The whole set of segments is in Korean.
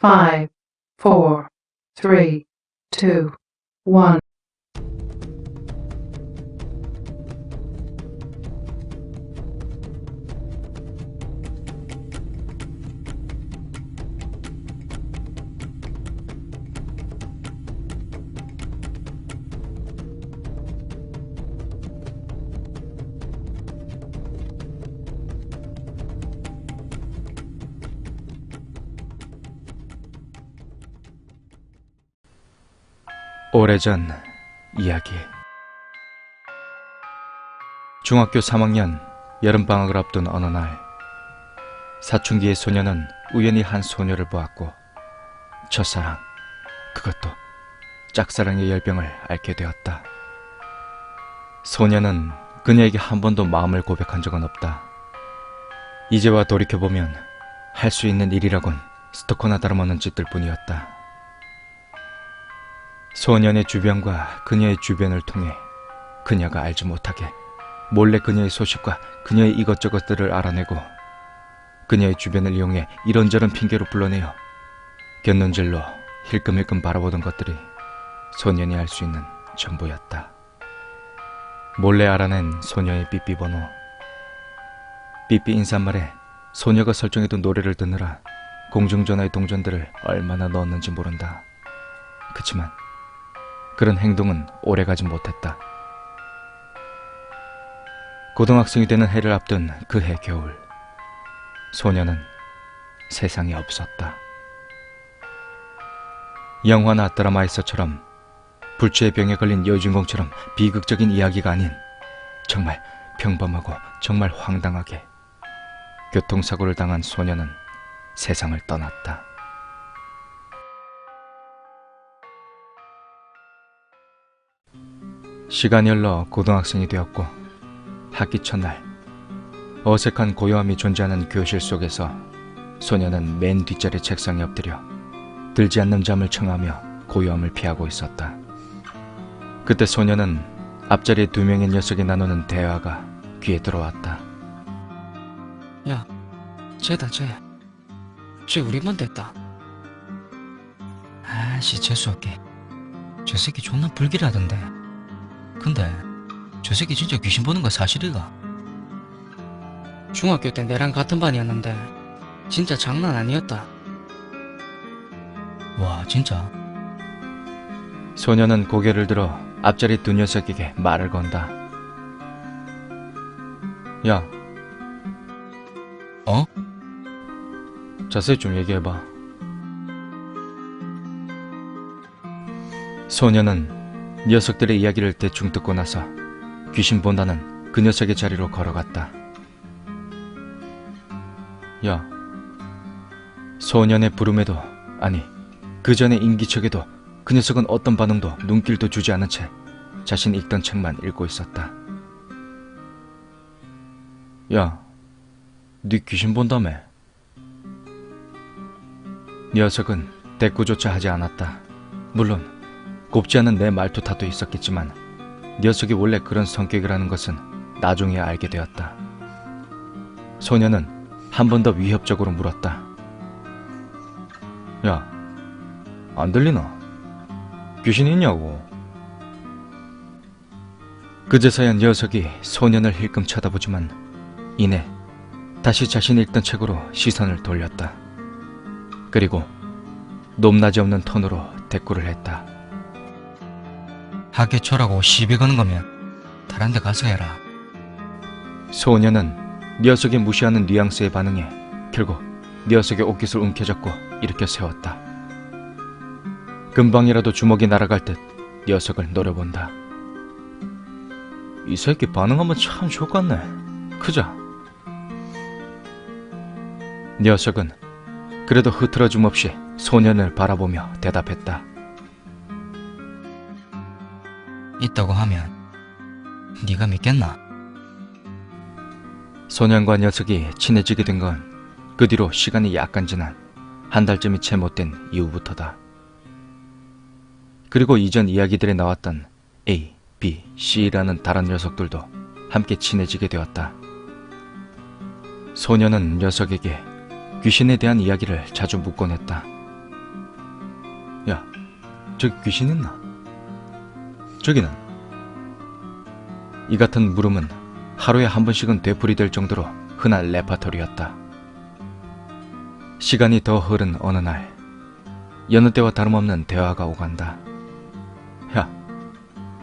5, 4, 3, 2, 1. 오래전 이야기. 중학교 3학년 여름방학을 앞둔 어느 날, 사춘기의 소녀는 우연히 한 소녀를 보았고 첫사랑, 그것도 짝사랑의 열병을 앓게 되었다. 소녀는 그녀에게 한 번도 마음을 고백한 적은 없다. 이제와 돌이켜보면 할 수 있는 일이라곤 스토커나 다름없는 짓들 뿐이었다. 소년의 주변과 그녀의 주변을 통해 그녀가 알지 못하게 몰래 그녀의 소식과 그녀의 이것저것들을 알아내고 그녀의 주변을 이용해 이런저런 핑계로 불러내어 곁눈질로 힐끔힐끔 바라보던 것들이 소년이 알 수 있는 전부였다. 몰래 알아낸 소녀의 삐삐 번호, 삐삐 인사말에 소녀가 설정해둔 노래를 듣느라 공중전화의 동전들을 얼마나 넣었는지 모른다. 그치만 그런 행동은 오래가지 못했다. 고등학생이 되는 해를 앞둔 그 해 겨울, 소녀는 세상에 없었다. 영화나 드라마에서처럼 불치의 병에 걸린 여주인공처럼 비극적인 이야기가 아닌 정말 평범하고 정말 황당하게 교통사고를 당한 소녀는 세상을 떠났다. 시간이 흘러 고등학생이 되었고 학기 첫날, 어색한 고요함이 존재하는 교실 속에서 소녀는 맨 뒷자리 책상에 엎드려 들지 않는 잠을 청하며 고요함을 피하고 있었다. 그때 소녀는 앞자리에 두 명의 녀석이 나누는 대화가 귀에 들어왔다. 야, 쟤다 쟤. 쟤 우리 반 됐다. 아씨, 재수없게. 저 새끼 존나 불길하던데. 근데 저 새끼 진짜 귀신 보는 거 사실이가? 중학교 때 내랑 같은 반이었는데 진짜 장난 아니었다. 와, 진짜? 소녀는 고개를 들어 앞자리 두 녀석에게 말을 건다. 야, 어? 자세히 좀 얘기해봐. 소녀는 녀석들의 이야기를 대충 듣고 나서 귀신 본다는 그 녀석의 자리로 걸어갔다. 야, 소년의 부름에도, 아니 그 전의 인기척에도 그 녀석은 어떤 반응도 눈길도 주지 않은 채 자신이 읽던 책만 읽고 있었다. 야, 네 귀신 본다며? 녀석은 대꾸조차 하지 않았다. 물론 곱지 않은 내 말투 탓도 있었겠지만 녀석이 원래 그런 성격이라는 것은 나중에 알게 되었다. 소녀는 한 번 더 위협적으로 물었다. 야, 안 들리나? 귀신이 있냐고? 그제서야 녀석이 소년을 힐끔 쳐다보지만 이내 다시 자신이 읽던 책으로 시선을 돌렸다. 그리고 높낮이 없는 톤으로 대꾸를 했다. 학교 초라고 시비 거는 거면 다른 데 가서 해라. 소녀는 녀석이 무시하는 뉘앙스에 반응해 결국 녀석의 옷깃을 움켜잡고 일으켜 세웠다. 금방이라도 주먹이 날아갈 듯 녀석을 노려본다. 이 새끼 반응하면 참 좋겠네. 크자. 녀석은 그래도 흐트러짐 없이 소년을 바라보며 대답했다. 있다고 하면 네가 믿겠나? 소년과 녀석이 친해지게 된 건 그 뒤로 시간이 약간 지난 한 달쯤이 채 못 된 이후부터다. 그리고 이전 이야기들에 나왔던 A, B, C라는 다른 녀석들도 함께 친해지게 되었다. 소년은 녀석에게 귀신에 대한 이야기를 자주 묻곤 했다. 저기 귀신 있나? 저기는? 이 같은 물음은 하루에 한 번씩은 되풀이될 정도로 흔한 레파토리였다. 시간이 더 흐른 어느 날, 여느 때와 다름없는 대화가 오간다. 야,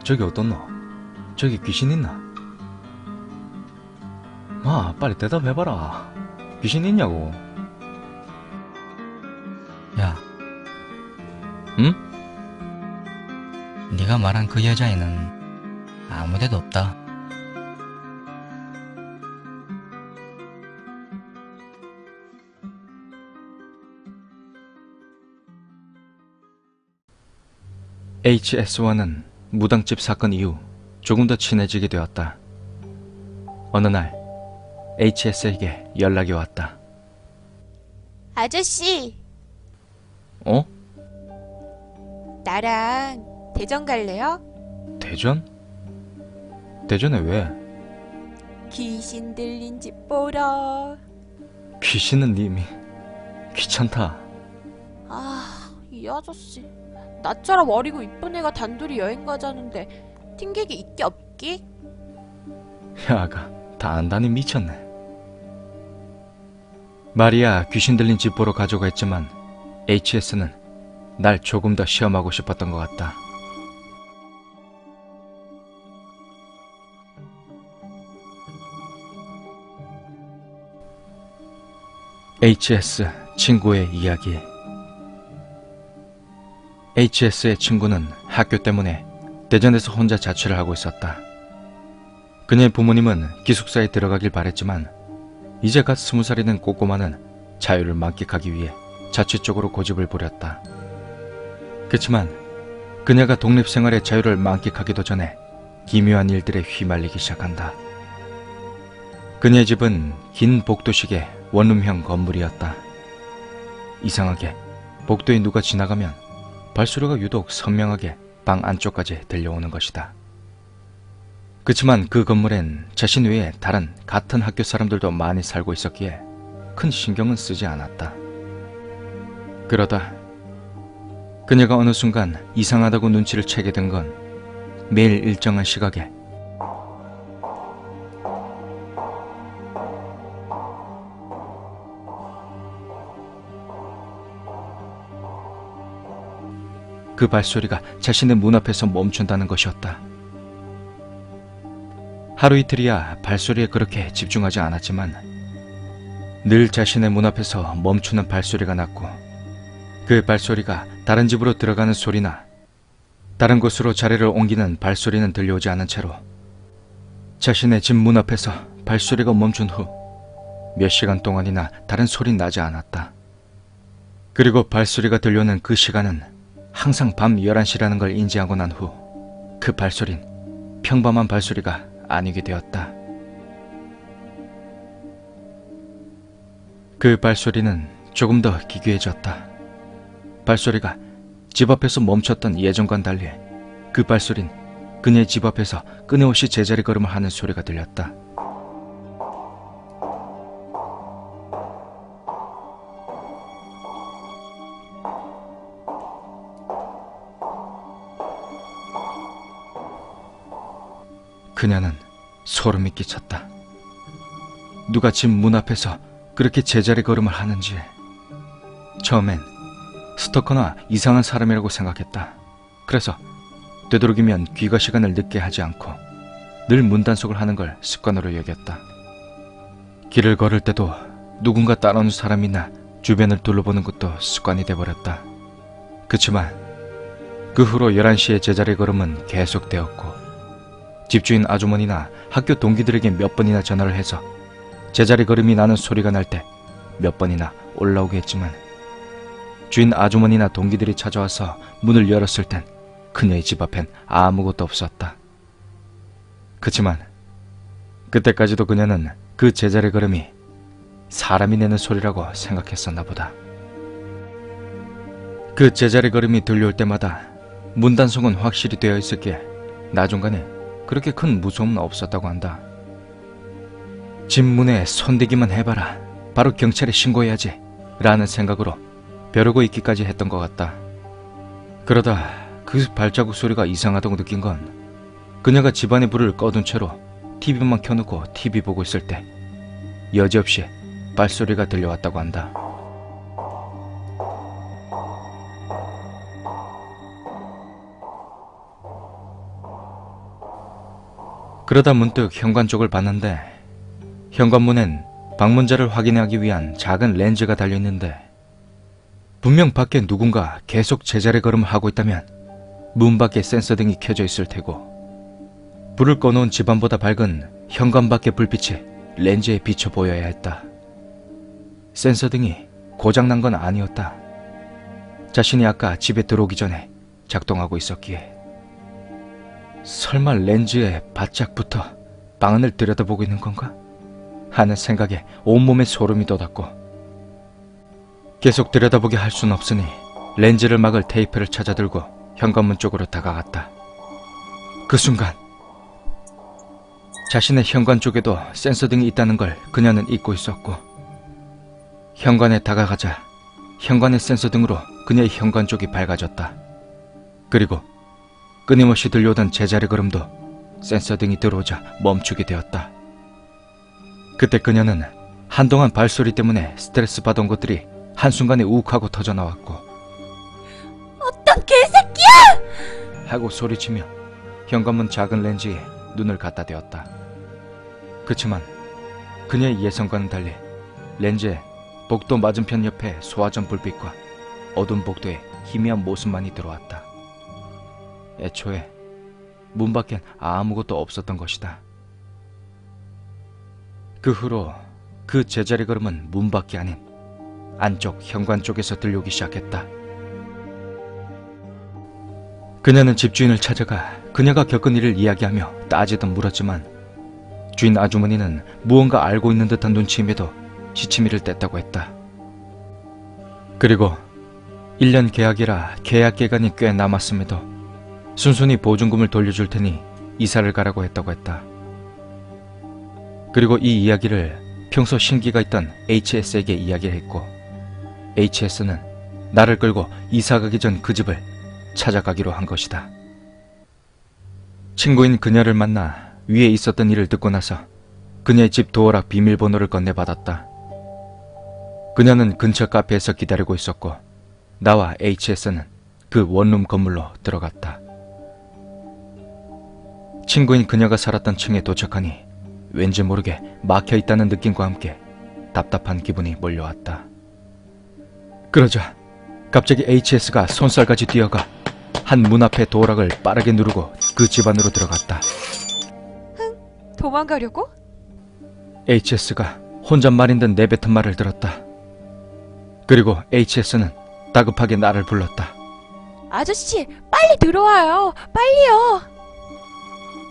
저기 어떻노? 저기 귀신 있나? 마, 빨리 대답해봐라. 귀신 있냐고. 야, 응? 네가 말한 그 여자애는 아무데도 없다. HS와는 무당집 사건 이후 조금 더 친해지게 되었다. 어느 날 HS에게 연락이 왔다. 아저씨, 어? 나랑 대전 갈래요? 대전? 대전에 왜? 귀신 들린 집 보러. 귀신은 님이 귀찮다. 아, 이 아저씨. 나처럼 어리고 이쁜 애가 단둘이 여행 가자는데 튕기기 있기 없기? 야가 다 안다니 미쳤네. 마리아 귀신 들린 집 보러 가자고 했지만 HS는 날 조금 더 시험하고 싶었던 것 같다. HS 친구의 이야기. HS의 친구는 학교 때문에 대전에서 혼자 자취를 하고 있었다. 그녀의 부모님은 기숙사에 들어가길 바랬지만 이제 갓 20살이 된 꼬꼬마는 자유를 만끽하기 위해 자취 쪽으로 고집을 부렸다. 그치만 그녀가 독립생활의 자유를 만끽하기도 전에 기묘한 일들에 휘말리기 시작한다. 그녀의 집은 긴 복도식의 원룸형 건물이었다. 이상하게 복도에 누가 지나가면 발소리가 유독 선명하게 방 안쪽까지 들려오는 것이다. 그치만 그 건물엔 자신 외에 다른 같은 학교 사람들도 많이 살고 있었기에 큰 신경은 쓰지 않았다. 그러다 그녀가 어느 순간 이상하다고 눈치를 채게 된 건 매일 일정한 시각에 그 발소리가 자신의 문 앞에서 멈춘다는 것이었다. 하루 이틀이야 발소리에 그렇게 집중하지 않았지만 늘 자신의 문 앞에서 멈추는 발소리가 났고 그 발소리가 다른 집으로 들어가는 소리나 다른 곳으로 자리를 옮기는 발소리는 들려오지 않은 채로 자신의 집 문 앞에서 발소리가 멈춘 후 몇 시간 동안이나 다른 소리는 나지 않았다. 그리고 발소리가 들려오는 그 시간은 항상 밤 11시라는 걸 인지하고 난 후 그 발소린 평범한 발소리가 아니게 되었다. 그 발소리는 조금 더 기괴해졌다. 발소리가 집 앞에서 멈췄던 예전과는 달리 그 발소린 그녀의 집 앞에서 끊임없이 제자리 걸음을 하는 소리가 들렸다. 그녀는 소름이 끼쳤다. 누가 집 문 앞에서 그렇게 제자리 걸음을 하는지. 처음엔 스토커나 이상한 사람이라고 생각했다. 그래서 되도록이면 귀가 시간을 늦게 하지 않고 늘 문단속을 하는 걸 습관으로 여겼다. 길을 걸을 때도 누군가 따라오는 사람이나 주변을 둘러보는 것도 습관이 돼버렸다. 그치만 그 후로 11시의 제자리 걸음은 계속되었고 집주인 아주머니나 학교 동기들에게 몇 번이나 전화를 해서 제자리 걸음이 나는 소리가 날 때 몇 번이나 올라오게 했지만 주인 아주머니나 동기들이 찾아와서 문을 열었을 땐 그녀의 집 앞엔 아무것도 없었다. 그치만 그때까지도 그녀는 그 제자리 걸음이 사람이 내는 소리라고 생각했었나 보다. 그 제자리 걸음이 들려올 때마다 문단속은 확실히 되어 있었기에 나중간에 그렇게 큰 무서움은 없었다고 한다. 집 문에 손대기만 해봐라. 바로 경찰에 신고해야지. 라는 생각으로 벼르고 있기까지 했던 것 같다. 그러다 그 발자국 소리가 이상하다고 느낀 건 그녀가 집안의 불을 꺼둔 채로 TV만 켜놓고 TV 보고 있을 때 여지없이 발소리가 들려왔다고 한다. 그러다 문득 현관 쪽을 봤는데 현관문엔 방문자를 확인하기 위한 작은 렌즈가 달려있는데 분명 밖에 누군가 계속 제자리 걸음을 하고 있다면 문 밖에 센서등이 켜져 있을 테고 불을 꺼놓은 집안보다 밝은 현관 밖의 불빛이 렌즈에 비쳐 보여야 했다. 센서등이 고장난 건 아니었다. 자신이 아까 집에 들어오기 전에 작동하고 있었기에. 설마 렌즈에 바짝 붙어 방안을 들여다보고 있는 건가? 하는 생각에 온몸에 소름이 돋았고 계속 들여다보게 할 순 없으니 렌즈를 막을 테이프를 찾아들고 현관문 쪽으로 다가갔다. 그 순간 자신의 현관 쪽에도 센서등이 있다는 걸 그녀는 잊고 있었고 현관에 다가가자 현관의 센서등으로 그녀의 현관 쪽이 밝아졌다. 그리고 끊임없이 들려오던 제자리 걸음도 센서등이 들어오자 멈추게 되었다. 그때 그녀는 한동안 발소리 때문에 스트레스 받은 것들이 한순간에 욱하고 터져나왔고 어떤 개새끼야! 하고 소리치며 현관문 작은 렌즈에 눈을 갖다 대었다. 그치만 그녀의 예상과는 달리 렌즈에 복도 맞은편 옆에 소화전 불빛과 어두운 복도에 희미한 모습만이 들어왔다. 애초에 문 밖엔 아무것도 없었던 것이다. 그 후로 그 제자리 걸음은 문 밖이 아닌 안쪽 현관 쪽에서 들려오기 시작했다. 그녀는 집주인을 찾아가 그녀가 겪은 일을 이야기하며 따지듯 물었지만 주인 아주머니는 무언가 알고 있는 듯한 눈치임에도 시치미를 뗐다고 했다. 그리고 1년 계약이라 계약 기간이 꽤 남았음에도 순순히 보증금을 돌려줄 테니 이사를 가라고 했다고 했다. 그리고 이 이야기를 평소 신기가 있던 HS에게 이야기를 했고 HS는 나를 끌고 이사 가기 전 그 집을 찾아가기로 한 것이다. 친구인 그녀를 만나 위에 있었던 일을 듣고 나서 그녀의 집 도어락 비밀번호를 건네받았다. 그녀는 근처 카페에서 기다리고 있었고 나와 HS는 그 원룸 건물로 들어갔다. 친구인 그녀가 살았던 층에 도착하니 왠지 모르게 막혀있다는 느낌과 함께 답답한 기분이 몰려왔다. 그러자 갑자기 HS가 손살같이 뛰어가 한 문 앞에 도어락을 빠르게 누르고 그 집 안으로 들어갔다. 도망가려고? HS가 혼잣말인 듯 내뱉은 말을 들었다. 그리고 HS는 다급하게 나를 불렀다. 아저씨, 빨리 들어와요. 빨리요.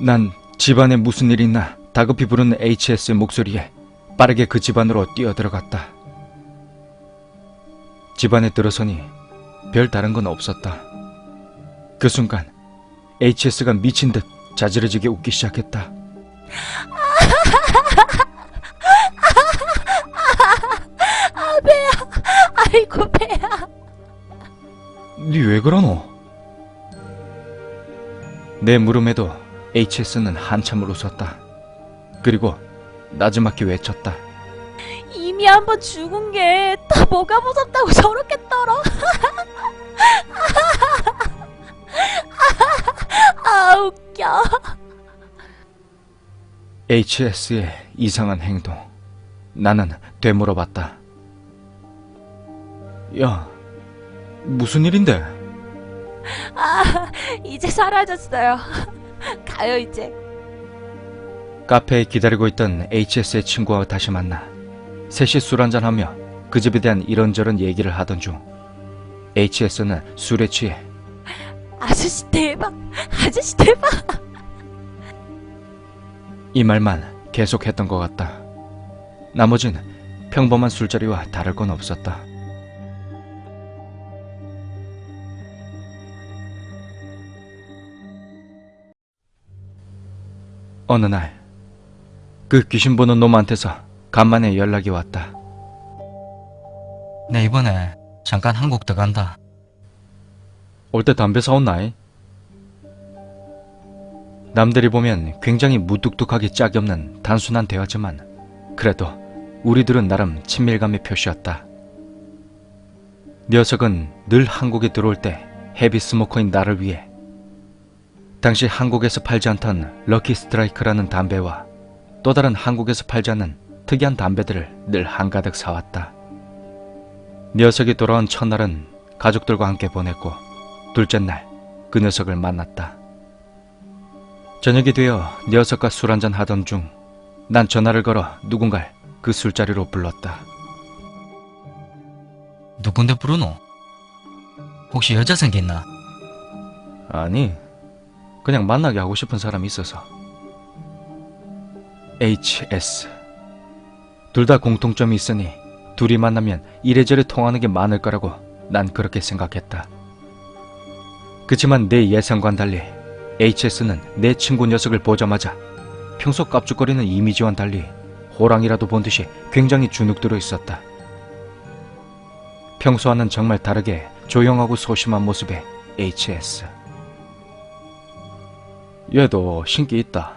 난 집안에 무슨 일이 있나 다급히 부르는 HS의 목소리에 빠르게 그 집 안으로 뛰어들어갔다. 집 안에 들어서니 별 다른 건 없었다. 그 순간 HS가 미친 듯 자지러지게 웃기 시작했다. 배야. 아이고, 배야. 니 왜 그러노? 내 물음에도 HS는 한참을 웃었다. 그리고 나지막히 외쳤다. 이미 한번 죽은 게 다 뭐가 무섭다고 저렇게 떨어. 아, 웃겨. HS의 이상한 행동. 나는 되물어봤다. 야, 무슨 일인데? 아, 이제 사라졌어요. 가요, 이제. 카페에 기다리고 있던 HS의 친구와 다시 만나 셋이 술 한잔하며 그 집에 대한 이런저런 얘기를 하던 중 HS는 술에 취해 아저씨 대박. 아저씨 대박. 이 말만 계속했던 것 같다. 나머진 평범한 술자리와 다를 건 없었다. 어느 날 그 귀신 보는 놈한테서 간만에 연락이 왔다. 내 이번에 잠깐 한국 들어간다. 올 때 담배 사온 나이? 남들이 보면 굉장히 무뚝뚝하기 짝이 없는 단순한 대화지만 그래도 우리들은 나름 친밀감의 표시였다. 녀석은 늘 한국에 들어올 때 헤비 스모커인 나를 위해 당시 한국에서 팔지 않던 럭키 스트라이크라는 담배와 또 다른 한국에서 팔지 않는 특이한 담배들을 늘 한가득 사왔다. 녀석이 돌아온 첫날은 가족들과 함께 보냈고 둘째 날 그 녀석을 만났다. 저녁이 되어 녀석과 술 한잔 하던 중 난 전화를 걸어 누군가를 그 술자리로 불렀다. 누군데 부르노? 혹시 여자 생겼나? 아니, 그냥 만나게 하고 싶은 사람이 있어서. HS. 둘 다 공통점이 있으니 둘이 만나면 이래저래 통하는 게 많을 거라고 난 그렇게 생각했다. 그치만 내 예상과는 달리 HS는 내 친구 녀석을 보자마자 평소 깝죽거리는 이미지와는 달리 호랑이라도 본 듯이 굉장히 주눅들어 있었다. 평소와는 정말 다르게 조용하고 소심한 모습의 HS. 얘도 신기 있다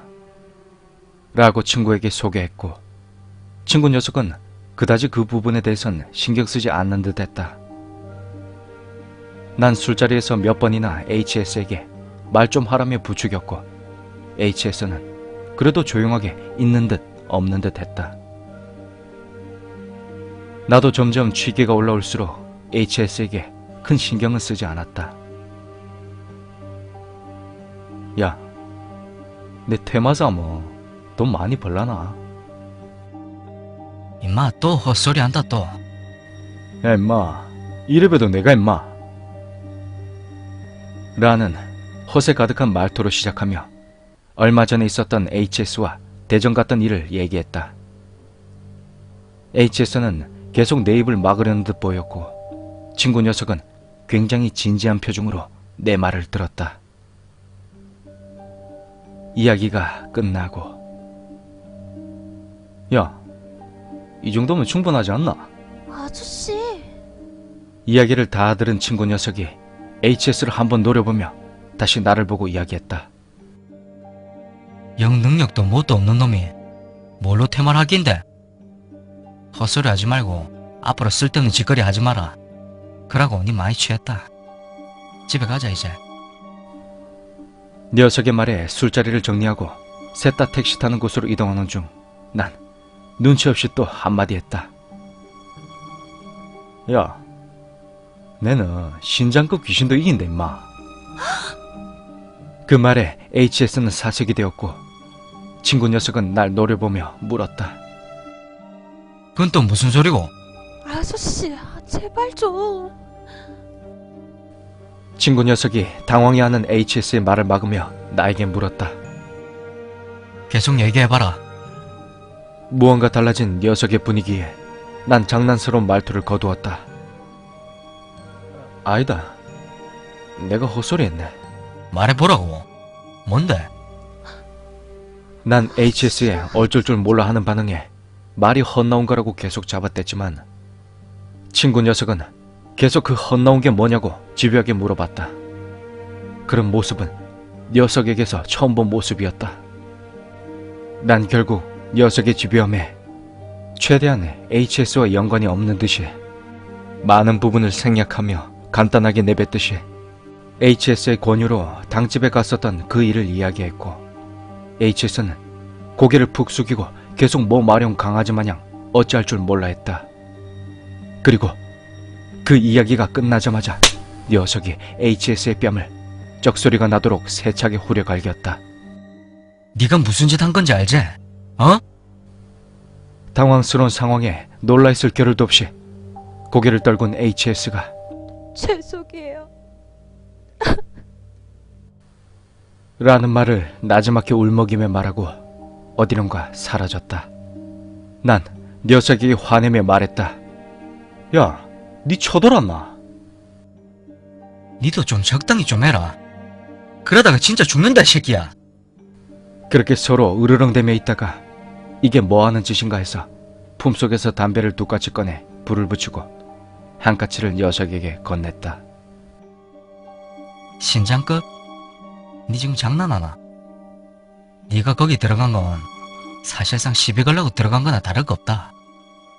라고 친구에게 소개했고 친구 녀석은 그다지 그 부분에 대해선 신경 쓰지 않는 듯 했다. 난 술자리에서 몇 번이나 HS에게 말 좀 하라며 부추겼고 HS는 그래도 조용하게 있는 듯 없는 듯 했다. 나도 점점 취기가 올라올수록 HS에게 큰 신경은 쓰지 않았다. 야, 내 테마사모 돈 많이 벌라나? 임마 또 헛소리 한다 또. 야 임마, 이래봬도 내가 임마 라는 허세 가득한 말투로 시작하며 얼마 전에 있었던 HS와 대전 갔던 일을 얘기했다. HS는 계속 내 입을 막으려는 듯 보였고 친구 녀석은 굉장히 진지한 표정으로 내 말을 들었다. 이야기가 끝나고 야, 이 정도면 충분하지 않나? 아저씨. 이야기를 다 들은 친구 녀석이 HS를 한번 노려보며 다시 나를 보고 이야기했다. 영 능력도 뭣도 없는 놈이 뭘로 테마를 하긴데. 헛소리 하지 말고 앞으로 쓸데없는 짓거리 하지 마라. 그러고 니 많이 취했다. 집에 가자 이제. 녀석의 말에 술자리를 정리하고 셋 다 택시 타는 곳으로 이동하는 중 난 눈치 없이 또 한마디 했다. 야, 내는 신장급 귀신도 이긴다 임마. 그 말에 HS는 사색이 되었고 친구 녀석은 날 노려보며 물었다. 그건 또 무슨 소리고? 아저씨, 제발 좀. 친구 녀석이 당황해하는 HS의 말을 막으며 나에게 물었다. 계속 얘기해봐라. 무언가 달라진 녀석의 분위기에 난 장난스러운 말투를 거두었다. 아니다, 내가 헛소리했네. 말해보라고. 뭔데? 난 HS의 어쩔 줄 몰라 하는 반응에 말이 헛나온 거라고 계속 잡아댔지만 친구 녀석은 계속 그 헛나온 게 뭐냐고 집요하게 물어봤다. 그런 모습은 녀석에게서 처음 본 모습이었다. 난 결국 녀석의 집요함에 최대한 HS와 연관이 없는 듯이 많은 부분을 생략하며 간단하게 내뱉듯이 HS의 권유로 당집에 갔었던 그 일을 이야기했고 HS는 고개를 푹 숙이고 계속 뭐 마룡 강아지 마냥 어찌할 줄 몰라 했다. 그리고 그 이야기가 끝나자마자 녀석이 HS의 뺨을 쩍소리가 나도록 세차게 후려 갈겼다. 네가 무슨 짓 한 건지 알지? 어? 당황스러운 상황에 놀라있을 겨를도 없이 고개를 떨군 HS가 죄송해요. 라는 말을 나지막히 울먹이며 말하고 어디론가 사라졌다. 난 녀석에게 화내며 말했다. 야, 니 쳐돌았나? 니도 좀 적당히 좀 해라. 그러다가 진짜 죽는다 이 새끼야. 그렇게 서로 으르렁대며 있다가 이게 뭐하는 짓인가 해서 품속에서 담배를 두 가지 꺼내 불을 붙이고 한 가치를 녀석에게 건넸다. 신장급? 니 지금 장난하나? 네가 거기 들어간 건 사실상 시비 걸려고 들어간 거나 다를 거 없다.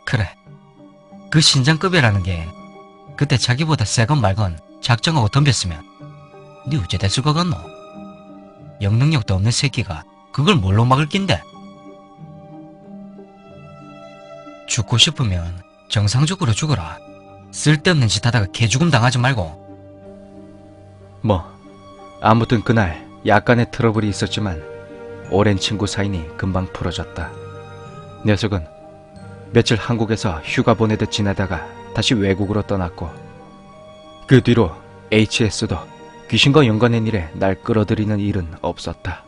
그래, 그 신장급이라는 게 그때 자기보다 세건 말건 작정하고 덤볐으면 네 어째 됐을 것 같노? 영능력도 없는 새끼가 그걸 뭘로 막을 낀데? 죽고 싶으면 정상적으로 죽어라. 쓸데없는 짓 하다가 개죽음 당하지 말고. 뭐 아무튼 그날 약간의 트러블이 있었지만 오랜 친구 사이니 금방 풀어졌다. 녀석은 며칠 한국에서 휴가 보내듯 지내다가 다시 외국으로 떠났고 그 뒤로 HS도 귀신과 연관된 일에 날 끌어들이는 일은 없었다.